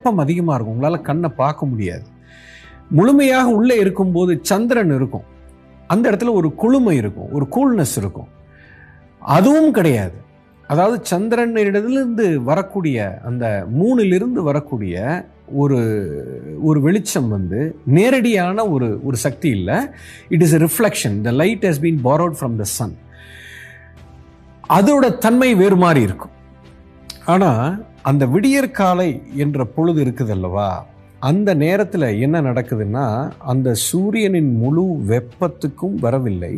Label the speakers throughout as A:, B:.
A: வெப்பம் அதிகமாக இருக்கும், உங்களால் கண்ணை பார்க்க முடியாது. முழுமையாக உள்ளே இருக்கும்போது சந்திரன் இருக்கும், அந்த இடத்துல ஒரு குளுமை இருக்கும், ஒரு கூல்னஸ் இருக்கும். அதுவும் கிடையாது. அதாவது சந்திரனிடத்திலிருந்து வரக்கூடிய அந்த மூணிலிருந்து வரக்கூடிய ஒரு வெளிச்சம் நேரடியான ஒரு சக்தி இல்லை. It is a reflection. The light has been borrowed from the sun. அதோட தன்மை வேறு மாதிரி இருக்கும். ஆனால் அந்த விடியற்காலை என்ற பொழுது இருக்குது அல்லவா, அந்த நேரத்தில் என்ன நடக்குதுன்னா, அந்த சூரியனின் முழு வெப்பத்துக்கும் வரவில்லை,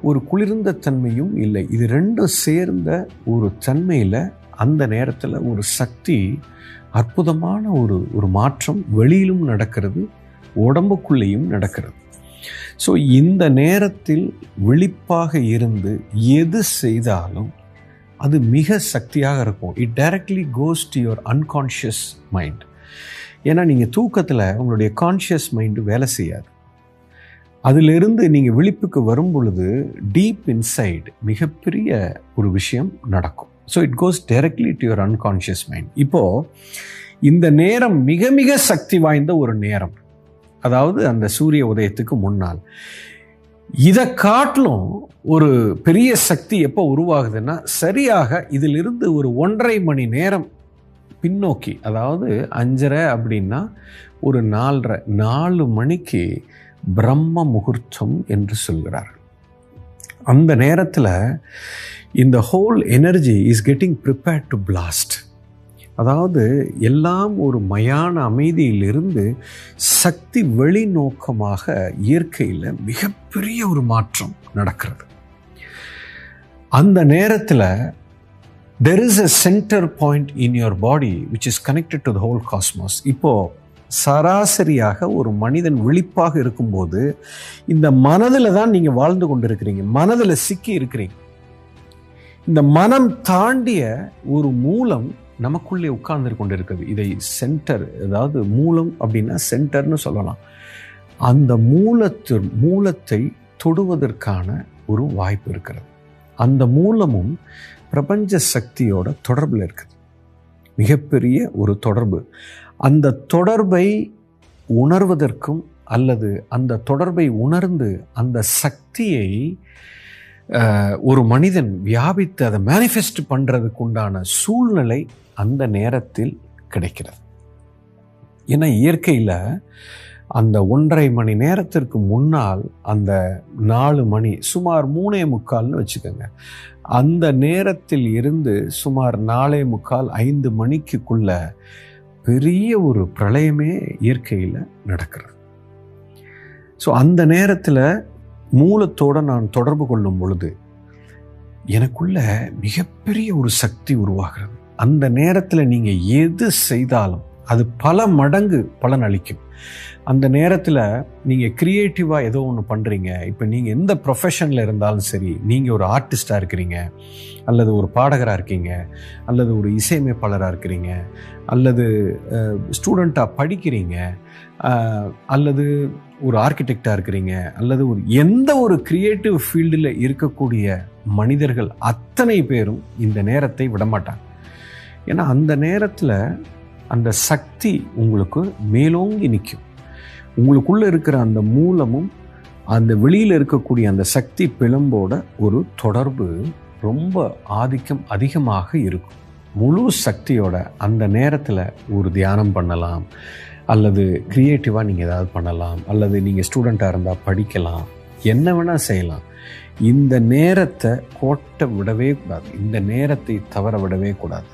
A: ஒரு குளிர்ந்த தன்மையும் இல்லை. இது ரெண்டும் சேர்ந்த ஒரு தன்மையில் அந்த நேரத்தில் ஒரு சக்தி, அற்புதமான ஒரு மாற்றம் வெளியிலும் நடக்கிறது, உடம்புக்குள்ளேயும் நடக்கிறது. ஸோ இந்த நேரத்தில் விழிப்பாக இருந்து எது செய்தாலும் அது மிக சக்தியாக இருக்கும். It directly goes to your unconscious mind. ஏன்னா நீங்கள் தூக்கத்தில் உங்களுடைய கான்ஷியஸ் மைண்டு வேலை செய்யாது. அதிலிருந்து நீங்கள் விழிப்புக்கு வரும் பொழுது டீப் இன்சைட் மிகப்பெரிய ஒரு விஷயம் நடக்கும். So it goes directly to your unconscious mind. இப்போது இந்த நேரம் மிக மிக சக்தி வாய்ந்த ஒரு நேரம், அதாவது அந்த சூரிய உதயத்துக்கு முன்னால். இதை காட்டிலும் ஒரு பெரிய சக்தி எப்போ உருவாகுதுன்னா, சரியாக இதிலிருந்து ஒரு 1.5 மணி நேரம் பின்னோக்கி, அதாவது 5:30 அப்படின்னா ஒரு 4 மணிக்கு பிரம்ம முகூர்த்தம் என்று சொல்கிறார். அந்த நேரத்தில் இந்த whole energy is getting prepared to blast. அதாவது எல்லாம் ஒரு மயான அமைதியிலிருந்து சக்தி வெளிநோக்கமாக இயற்கையில் மிகப்பெரிய ஒரு மாற்றம் நடக்கிறது. அந்த நேரத்தில் there is a center point in your body which is connected to the whole cosmos. இப்போது சராசரியாக ஒரு மனிதன் விழிப்பாக இருக்கும்போது இந்த மனதில் தான் நீங்கள் வாழ்ந்து கொண்டு இருக்கிறீங்க, மனதில் சிக்கி இருக்கிறீங்க. இந்த மனம் தாண்டிய ஒரு மூலம் நமக்குள்ளே உட்கார்ந்து கொண்டு இருக்குது. இதை சென்டர், அதாவது மூலம் அப்படின்னா சென்டர்னு சொல்லலாம். அந்த மூலத்தை தொடுவதற்கான ஒரு வாய்ப்பு இருக்கிறது. அந்த மூலமும் பிரபஞ்ச சக்தியோட தொடர்பில் இருக்குது, மிகப்பெரிய ஒரு தொடர்பு. அந்த தொடர்பை உணர்வதற்கும் அல்லது அந்த தொடர்பை உணர்ந்து அந்த சக்தியை ஒரு மனிதன் வியாபித்து அதை மேனிஃபெஸ்ட் பண்ணுறதுக்கு உண்டான சூழ்நிலை அந்த நேரத்தில் கிடைக்கிறது. ஏன்னா இயற்கையில் அந்த 1.5 மணி நேரத்திற்கு முன்னால் அந்த 4 மணி, சுமார் 3:45 வச்சுக்கோங்க, அந்த நேரத்தில் இருந்து சுமார் 4:45, 5 மணிக்குள்ள பெரிய ஒரு பிரளயமே இயற்கையில் நடக்கிறது. ஸோ அந்த நேரத்தில் மூலத்தோடு நான் தொடர்பு கொள்ளும் பொழுது எனக்குள்ள மிகப்பெரிய ஒரு சக்தி உருவாகிறது. அந்த நேரத்தில் நீங்கள் எது செய்தாலும் அது பல மடங்கு பலன் அளிக்கும். அந்த நேரத்தில் நீங்கள் க்ரியேட்டிவாக ஏதோ ஒன்று பண்ணுறீங்க. இப்போ நீங்கள் எந்த ப்ரொஃபஷனில் இருந்தாலும் சரி, நீங்கள் ஒரு ஆர்டிஸ்டாக இருக்கிறீங்க, அல்லது ஒரு பாடகராக இருக்கீங்க, அல்லது ஒரு இசையமைப்பாளராக இருக்கிறீங்க, அல்லது ஸ்டூடெண்ட்டாக படிக்கிறீங்க, அல்லது ஒரு ஆர்கிடெக்டாக இருக்கிறீங்க, அல்லது எந்த ஒரு கிரியேட்டிவ் ஃபீல்டில் இருக்கக்கூடிய மனிதர்கள் அத்தனை பேரும் இந்த நேரத்தை விடமாட்டாங்க. ஏன்னா அந்த நேரத்தில் அந்த சக்தி உங்களுக்கு மேலோங்கி நிற்கும். உங்களுக்குள்ளே இருக்கிற அந்த மூலமும் அந்த வெளியில் இருக்கக்கூடிய அந்த சக்தி பிழம்போட ஒரு தொடர்பு ரொம்ப ஆதிக்கம் அதிகமாக இருக்கும். முழு சக்தியோட அந்த நேரத்தில் ஒரு தியானம் பண்ணலாம், அல்லது க்ரியேட்டிவாக நீங்கள் ஏதாவது பண்ணலாம், அல்லது நீங்கள் ஸ்டூடெண்ட்டாக இருந்தால் படிக்கலாம், என்ன வேணால் செய்யலாம். இந்த நேரத்தை கோட்டை விடவே கூடாது, இந்த நேரத்தை தவற விடவே கூடாது.